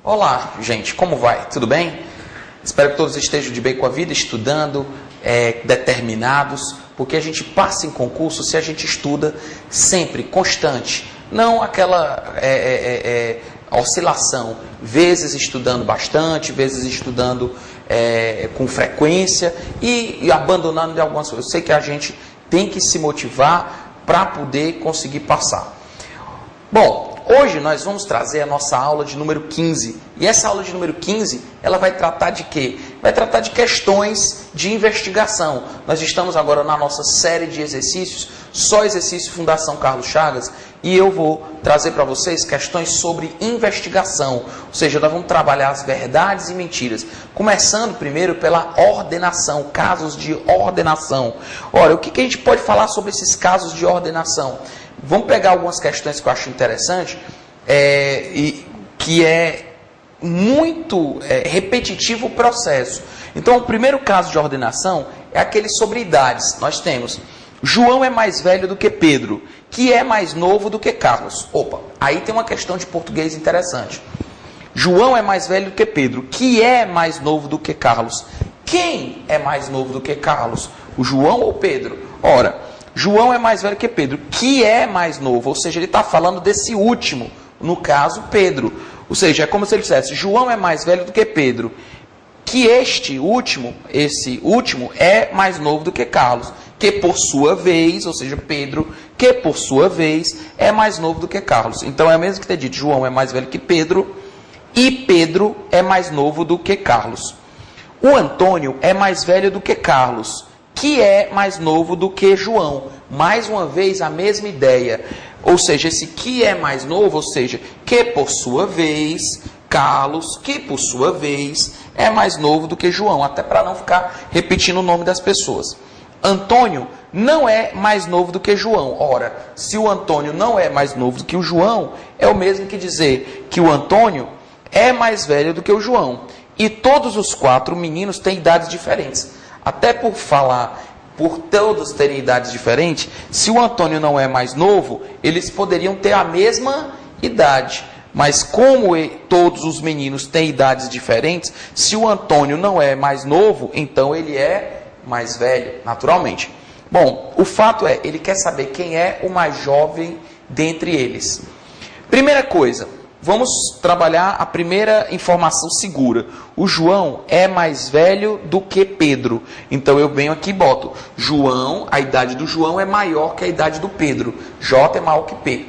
Olá, gente, como vai? Tudo bem? Espero que todos estejam de bem com a vida, estudando, determinados, porque a gente passa em concurso se a gente estuda sempre, constante, não aquela oscilação, vezes estudando bastante, vezes estudando com frequência e abandonando de algumas coisas. Eu sei que a gente tem que se motivar para poder conseguir passar. Bom, hoje nós vamos trazer a nossa aula de número 15. E essa aula de número 15, ela vai tratar de quê? Vai tratar de questões de investigação. Nós estamos agora na nossa série de exercícios, só exercício Fundação Carlos Chagas, e eu vou trazer para vocês questões sobre investigação. Ou seja, nós vamos trabalhar as verdades e mentiras. Começando primeiro pela ordenação, casos de ordenação. Ora, o que a gente pode falar sobre esses casos de ordenação? Vamos pegar algumas questões que eu acho interessante, que é muito repetitivo o processo. Então, o primeiro caso de ordenação é aquele sobre idades. Nós temos, João é mais velho do que Pedro, que é mais novo do que Carlos. Opa, aí tem uma questão de português interessante. João é mais velho do que Pedro, que é mais novo do que Carlos. Quem é mais novo do que Carlos? O João ou Pedro? Ora, João é mais velho que Pedro, que é mais novo, ou seja, ele está falando desse último, no caso, Pedro. Ou seja, é como se ele dissesse, João é mais velho do que Pedro, que esse último é mais novo do que Carlos, que por sua vez, ou seja, Pedro, que por sua vez é mais novo do que Carlos. Então é o mesmo que ter dito, João é mais velho que Pedro, e Pedro é mais novo do que Carlos. O Antônio é mais velho do que Carlos, que é mais novo do que João. Mais uma vez, a mesma ideia. Ou seja, esse que é mais novo, ou seja, que por sua vez, Carlos, que por sua vez, é mais novo do que João. Até para não ficar repetindo o nome das pessoas. Antônio não é mais novo do que João. Ora, se o Antônio não é mais novo do que o João, é o mesmo que dizer que o Antônio é mais velho do que o João. E todos os 4 meninos têm idades diferentes. Até por todos terem idades diferentes, se o Antônio não é mais novo, eles poderiam ter a mesma idade. Mas como todos os meninos têm idades diferentes, se o Antônio não é mais novo, então ele é mais velho, naturalmente. Bom, o fato é, ele quer saber quem é o mais jovem dentre eles. Primeira coisa, vamos trabalhar a primeira informação segura. O João é mais velho do que Pedro. Então eu venho aqui e boto, João, a idade do João é maior que a idade do Pedro. J é maior que P.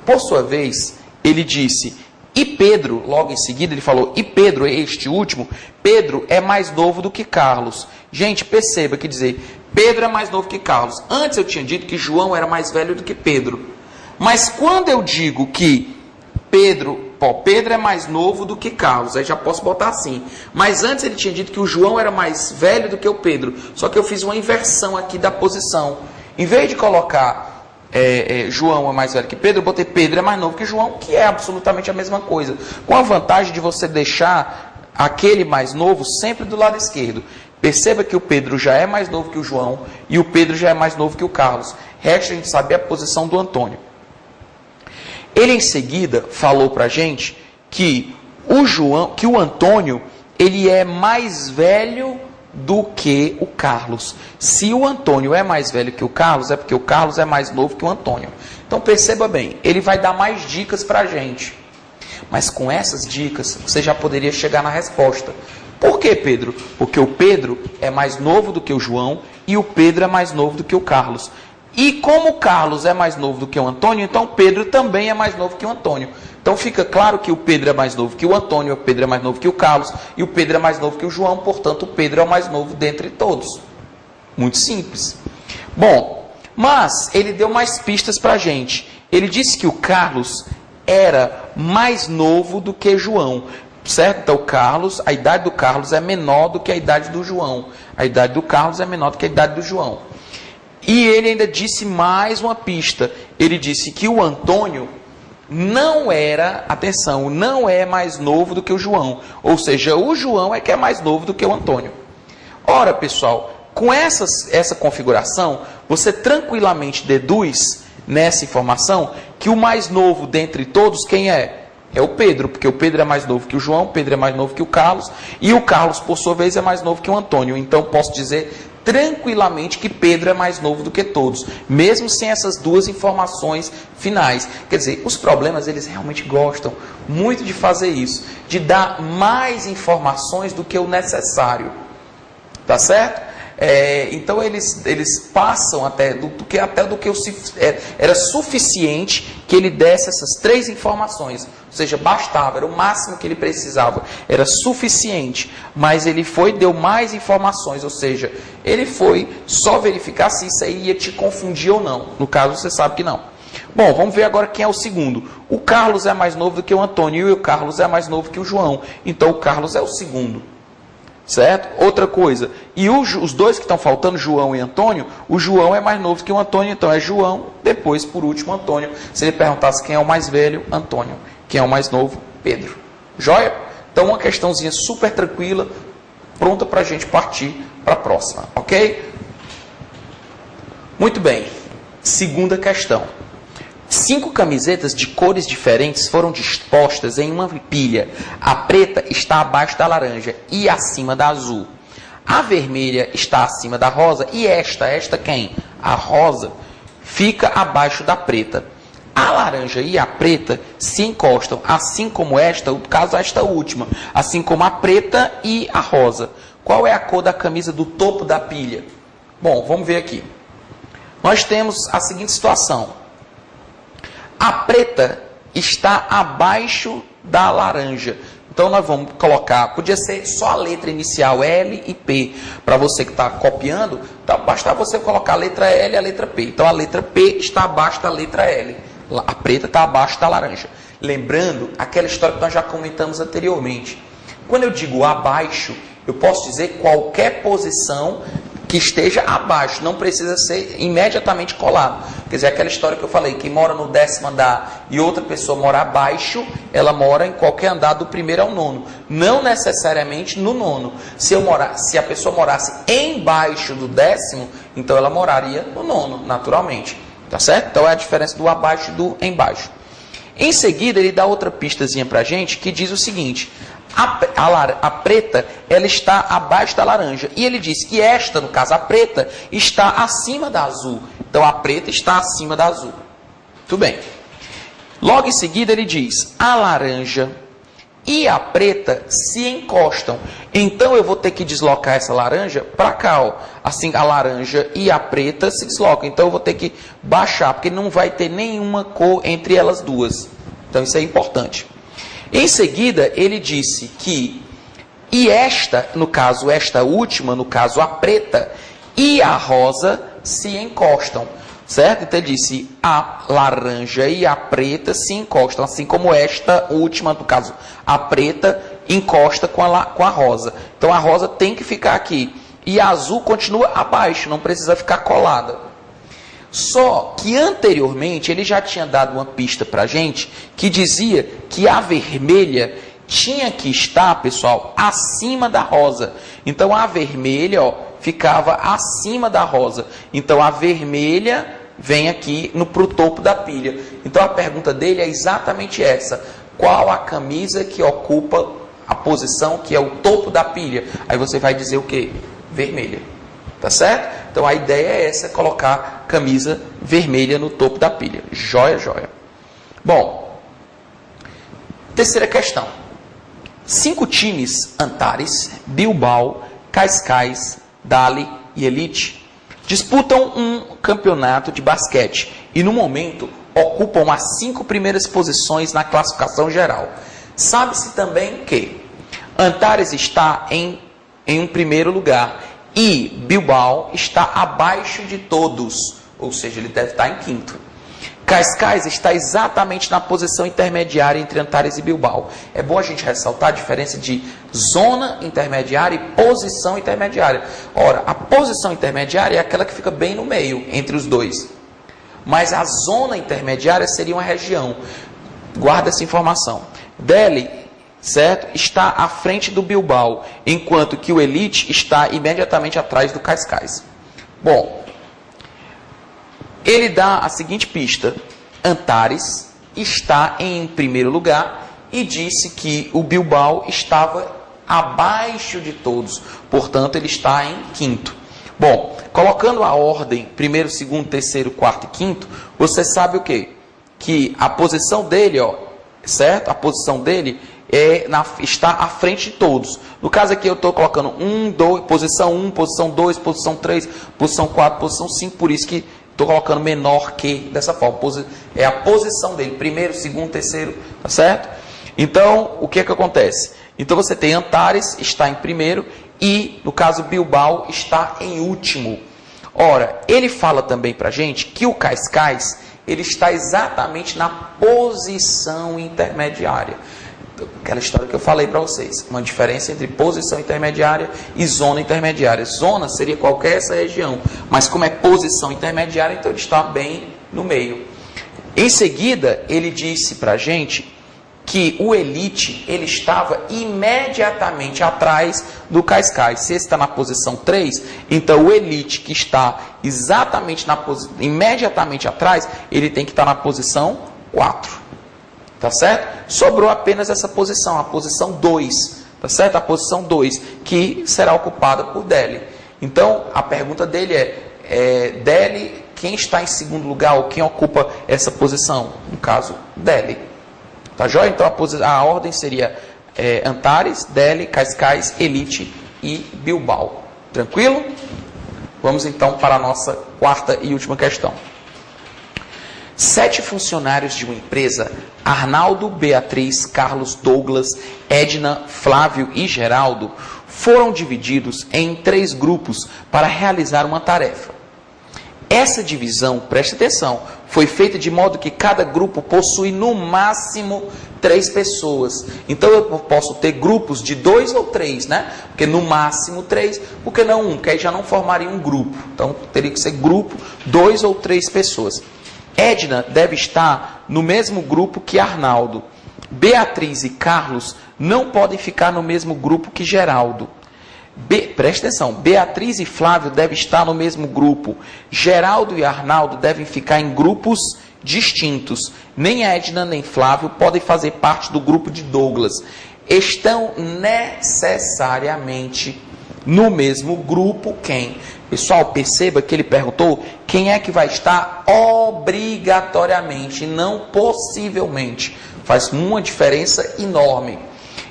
Por sua vez, ele disse, e Pedro, logo em seguida ele falou, e Pedro, este último, Pedro é mais novo do que Carlos. Gente, perceba que dizer, Pedro é mais novo que Carlos. Antes eu tinha dito que João era mais velho do que Pedro. Mas quando eu digo que Pedro é mais novo do que Carlos, aí já posso botar assim. Mas antes ele tinha dito que o João era mais velho do que o Pedro. Só que eu fiz uma inversão aqui da posição. Em vez de colocar João é mais velho que Pedro, eu botei Pedro é mais novo que João, que é absolutamente a mesma coisa. Com a vantagem de você deixar aquele mais novo sempre do lado esquerdo. Perceba que o Pedro já é mais novo que o João e o Pedro já é mais novo que o Carlos. Resta a gente saber a posição do Antônio. Ele em seguida falou para a gente que o Antônio, ele é mais velho do que o Carlos. Se o Antônio é mais velho que o Carlos, é porque o Carlos é mais novo que o Antônio. Então perceba bem, ele vai dar mais dicas para a gente. Mas com essas dicas, você já poderia chegar na resposta. Por que, Pedro? Porque o Pedro é mais novo do que o João e o Pedro é mais novo do que o Carlos. E como o Carlos é mais novo do que o Antônio, então Pedro também é mais novo que o Antônio. Então fica claro que o Pedro é mais novo que o Antônio, o Pedro é mais novo que o Carlos, e o Pedro é mais novo que o João, portanto o Pedro é o mais novo dentre todos. Muito simples. Bom, mas ele deu mais pistas para a gente. Ele disse que o Carlos era mais novo do que João. Certo? Então a idade do Carlos é menor do que a idade do João. A idade do Carlos é menor do que a idade do João. E ele ainda disse mais uma pista. Ele disse que o Antônio não era, atenção, não é mais novo do que o João. Ou seja, o João é que é mais novo do que o Antônio. Ora, pessoal, com essa configuração, você tranquilamente deduz nessa informação que o mais novo dentre todos, quem é? É o Pedro, porque o Pedro é mais novo que o João, o Pedro é mais novo que o Carlos, e o Carlos, por sua vez, é mais novo que o Antônio. Então, posso dizer tranquilamente que Pedro é mais novo do que todos, mesmo sem essas duas informações finais. Quer dizer, os problemas, eles realmente gostam muito de fazer isso, de dar mais informações do que o necessário. Tá certo? Então eles passam até do que era suficiente que ele desse essas 3 informações, ou seja, bastava, era o máximo que ele precisava, era suficiente, mas ele deu mais informações, ou seja, ele foi só verificar se isso aí ia te confundir ou não. No caso, você sabe que não. Bom, vamos ver agora quem é o segundo. O Carlos é mais novo do que o Antônio e o Carlos é mais novo que o João, então o Carlos é o segundo. Certo? Outra coisa, e os dois que estão faltando, João e Antônio, o João é mais novo que o Antônio, então é João, depois, por último, Antônio. Se ele perguntasse quem é o mais velho, Antônio. Quem é o mais novo, Pedro. Joia? Então, uma questãozinha super tranquila, pronta para a gente partir para a próxima, ok? Muito bem. Segunda questão. 5 camisetas de cores diferentes foram dispostas em uma pilha. A preta está abaixo da laranja e acima da azul. A vermelha está acima da rosa e esta quem? A rosa fica abaixo da preta. A laranja e a preta se encostam, assim como esta, no caso esta última, assim como a preta e a rosa. Qual é a cor da camisa do topo da pilha? Bom, vamos ver aqui. Nós temos a seguinte situação. A preta está abaixo da laranja. Então, nós vamos colocar, podia ser só a letra inicial, L e P. Para você que está copiando, então, basta você colocar a letra L e a letra P. Então, a letra P está abaixo da letra L. A preta está abaixo da laranja. Lembrando aquela história que nós já comentamos anteriormente. Quando eu digo abaixo, eu posso dizer qualquer posição que esteja abaixo, não precisa ser imediatamente colado. Quer dizer, aquela história que eu falei, quem mora no 10º andar e outra pessoa mora abaixo, ela mora em qualquer andar do 1º ao 9º, não necessariamente no 9º. Se a pessoa morasse embaixo do 10º, então ela moraria no 9º, naturalmente. Tá certo? Então é a diferença do abaixo e do embaixo. Em seguida, ele dá outra pistazinha pra gente, que diz o seguinte: a preta, ela está abaixo da laranja. E ele diz que esta, no caso a preta, está acima da azul. Então a preta está acima da azul. Tudo bem. Logo em seguida ele diz: a laranja e a preta se encostam. Então eu vou ter que deslocar essa laranja para cá, ó. Assim a laranja e a preta se deslocam. Então eu vou ter que baixar, porque não vai ter nenhuma cor entre elas duas. Então isso é importante. Em seguida, ele disse que, e esta, no caso, esta última, no caso a preta, e a rosa se encostam, certo? Então ele disse, a laranja e a preta se encostam, assim como esta última, no caso, a preta encosta com a rosa. Então a rosa tem que ficar aqui, e a azul continua abaixo, não precisa ficar colada. Só que anteriormente ele já tinha dado uma pista para a gente que dizia que a vermelha tinha que estar, pessoal, acima da rosa. Então a vermelha, ó, ficava acima da rosa. Então a vermelha vem aqui para o topo da pilha. Então a pergunta dele é exatamente essa: qual a camisa que ocupa a posição que é o topo da pilha? Aí você vai dizer o quê? Vermelha. Tá certo? Então a ideia é essa, colocar camisa vermelha no topo da pilha. Joia, joia. Bom, terceira questão. 5 times, Antares, Bilbao, Cascais, Dali e Elite, disputam um campeonato de basquete e no momento ocupam as 5 primeiras posições na classificação geral. Sabe-se também que Antares está em um primeiro lugar e Bilbao está abaixo de todos, ou seja, ele deve estar em 5º. Cascais está exatamente na posição intermediária entre Antares e Bilbao. É bom a gente ressaltar a diferença de zona intermediária e posição intermediária. Ora, a posição intermediária é aquela que fica bem no meio, entre os dois. Mas a zona intermediária seria uma região. Guarda essa informação. Delhi, certo? Está à frente do Bilbao, enquanto que o Elite está imediatamente atrás do Cascais. Bom, ele dá a seguinte pista: Antares está em primeiro lugar e disse que o Bilbao estava abaixo de todos, portanto ele está em quinto. Bom, colocando a ordem, primeiro, segundo, terceiro, quarto e quinto, você sabe o quê? Que a posição dele, ó, certo? A posição dele está à frente de todos. No caso aqui eu estou colocando posição 1, posição 2, posição 3, posição 4, posição 5, por isso que estou colocando menor que, dessa forma. É a posição dele, primeiro, segundo, terceiro, tá certo? Então, o que acontece? Então você tem Antares, está em primeiro, e, no caso, Bilbao está em último. Ora, ele fala também para a gente que o Cascais, ele está exatamente na posição intermediária. Aquela história que eu falei para vocês, uma diferença entre posição intermediária e zona intermediária. Zona seria qualquer essa região, mas como é posição intermediária, então ele está bem no meio. Em seguida, ele disse para a gente que o Elite, ele estava imediatamente atrás do Cascais. Se ele está na posição 3, então o Elite, que está exatamente imediatamente atrás, ele tem que estar na posição 4. Tá certo? Sobrou apenas essa posição, a posição 2. Tá certo? A posição 2, que será ocupada por Delhi. Então, a pergunta dele Delhi, quem está em segundo lugar ou quem ocupa essa posição? No caso, Delhi. Tá joia? Então a ordem seria Antares, Delhi, Cascais, Elite e Bilbao. Tranquilo? Vamos então para a nossa quarta e última questão. 7 funcionários de uma empresa, Arnaldo, Beatriz, Carlos, Douglas, Edna, Flávio e Geraldo, foram divididos em 3 grupos para realizar uma tarefa. Essa divisão, preste atenção, foi feita de modo que cada grupo possui no máximo 3 pessoas. Então eu posso ter grupos de 2 ou 3, né? Porque no máximo 3, porque não 1, porque aí já não formaria um grupo. Então teria que ser grupo, 2 ou 3 pessoas. Edna deve estar no mesmo grupo que Arnaldo. Beatriz e Carlos não podem ficar no mesmo grupo que Geraldo. Preste atenção, Beatriz e Flávio devem estar no mesmo grupo. Geraldo e Arnaldo devem ficar em grupos distintos. Nem Edna nem Flávio podem fazer parte do grupo de Douglas. Estão necessariamente no mesmo grupo quem? Pessoal, perceba que ele perguntou quem é que vai estar obrigatoriamente, não possivelmente. Faz uma diferença enorme.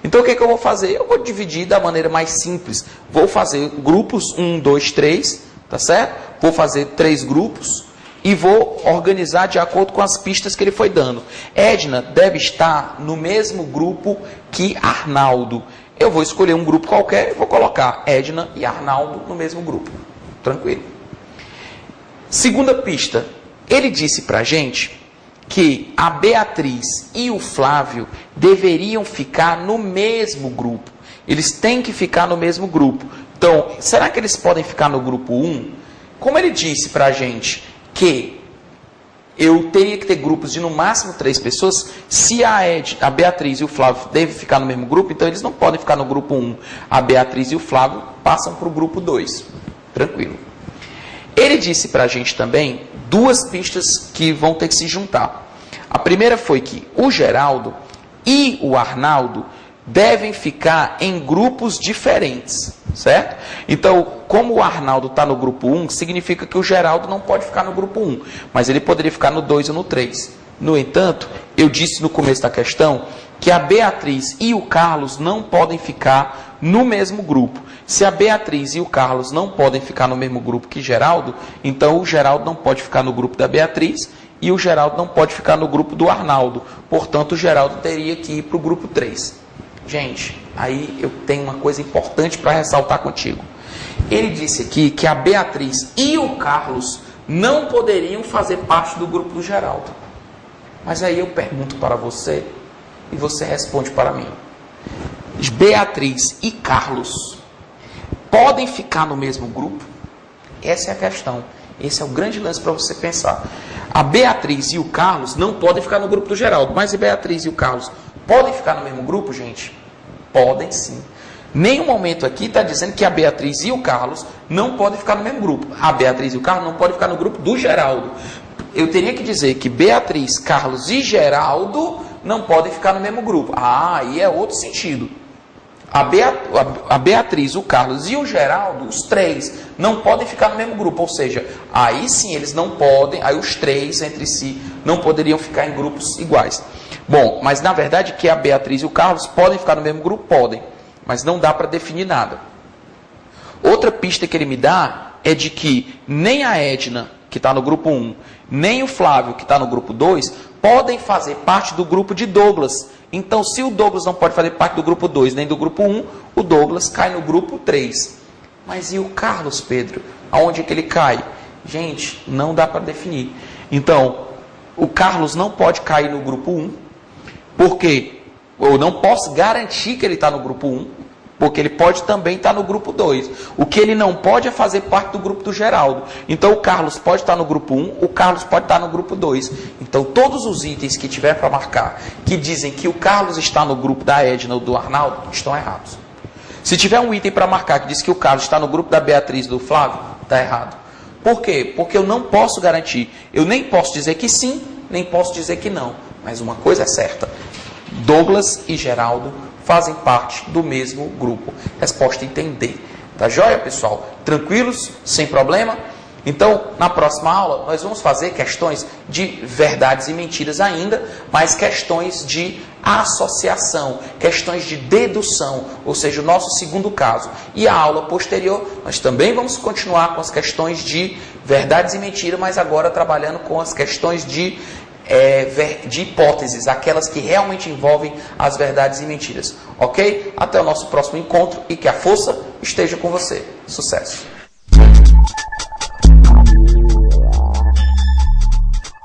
Então, o que eu vou fazer? Eu vou dividir da maneira mais simples. Vou fazer grupos 1, 2, 3, tá certo? Vou fazer 3 grupos e vou organizar de acordo com as pistas que ele foi dando. Edna deve estar no mesmo grupo que Arnaldo. Eu vou escolher um grupo qualquer e vou colocar Edna e Arnaldo no mesmo grupo. Tranquilo. Segunda pista. Ele disse para a gente que a Beatriz e o Flávio deveriam ficar no mesmo grupo. Eles têm que ficar no mesmo grupo. Então, será que eles podem ficar no grupo 1? Como ele disse para a gente que eu teria que ter grupos de no máximo 3 pessoas, se a Beatriz e o Flávio devem ficar no mesmo grupo, então eles não podem ficar no grupo 1. A Beatriz e o Flávio passam para o grupo 2. Tranquilo. Ele disse para a gente também 2 pistas que vão ter que se juntar. A primeira foi que o Geraldo e o Arnaldo devem ficar em grupos diferentes, certo? Então, como o Arnaldo está no grupo 1, significa que o Geraldo não pode ficar no grupo 1, mas ele poderia ficar no 2 ou no 3. No entanto, eu disse no começo da questão que a Beatriz e o Carlos não podem ficar no mesmo grupo. Se a Beatriz e o Carlos não podem ficar no mesmo grupo que Geraldo, então o Geraldo não pode ficar no grupo da Beatriz e o Geraldo não pode ficar no grupo do Arnaldo. Portanto, o Geraldo teria que ir para o grupo 3. Gente, aí eu tenho uma coisa importante para ressaltar contigo. Ele disse aqui que a Beatriz e o Carlos não poderiam fazer parte do grupo do Geraldo. Mas aí eu pergunto para você e você responde para mim. Beatriz e Carlos podem ficar no mesmo grupo? Essa é a questão. Esse é o grande lance para você pensar. A Beatriz e o Carlos não podem ficar no grupo do Geraldo, mas a Beatriz e o Carlos podem ficar no mesmo grupo, gente? Podem sim. Nenhum momento aqui está dizendo que a Beatriz e o Carlos não podem ficar no mesmo grupo. A Beatriz e o Carlos não podem ficar no grupo do Geraldo. Eu teria que dizer que Beatriz, Carlos e Geraldo não podem ficar no mesmo grupo. Ah, aí é outro sentido. A Beatriz, o Carlos e o Geraldo, os três, não podem ficar no mesmo grupo. Ou seja, aí sim eles não podem, aí os três entre si não poderiam ficar em grupos iguais. Bom, mas na verdade que a Beatriz e o Carlos podem ficar no mesmo grupo? Podem, mas não dá para definir nada. Outra pista que ele me dá é de que nem a Edna, que está no grupo 1, nem o Flávio, que está no grupo 2, podem fazer parte do grupo de Douglas. Então, se o Douglas não pode fazer parte do grupo 2 nem do grupo 1, o Douglas cai no grupo 3. Mas e o Carlos, Pedro? Aonde é que ele cai? Gente, não dá para definir. Então, o Carlos não pode cair no grupo 1, porque eu não posso garantir que ele está no grupo 1, porque ele pode também estar no grupo 2. O que ele não pode é fazer parte do grupo do Geraldo. Então, o Carlos pode estar no grupo 1, o Carlos pode estar no grupo 2. Então, todos os itens que tiver para marcar, que dizem que o Carlos está no grupo da Edna ou do Arnaldo, estão errados. Se tiver um item para marcar que diz que o Carlos está no grupo da Beatriz e do Flávio, está errado. Por quê? Porque eu não posso garantir. Eu nem posso dizer que sim, nem posso dizer que não. Mas uma coisa é certa. Douglas e Geraldo fazem parte do mesmo grupo. Resposta entender. Tá joia, pessoal? Tranquilos? Sem problema? Então, na próxima aula, nós vamos fazer questões de verdades e mentiras ainda, mas questões de associação, questões de dedução, ou seja, o nosso segundo caso. E a aula posterior, nós também vamos continuar com as questões de verdades e mentiras, mas agora trabalhando com as questões de hipóteses, aquelas que realmente envolvem as verdades e mentiras. Ok? Até o nosso próximo encontro e que a força esteja com você. Sucesso!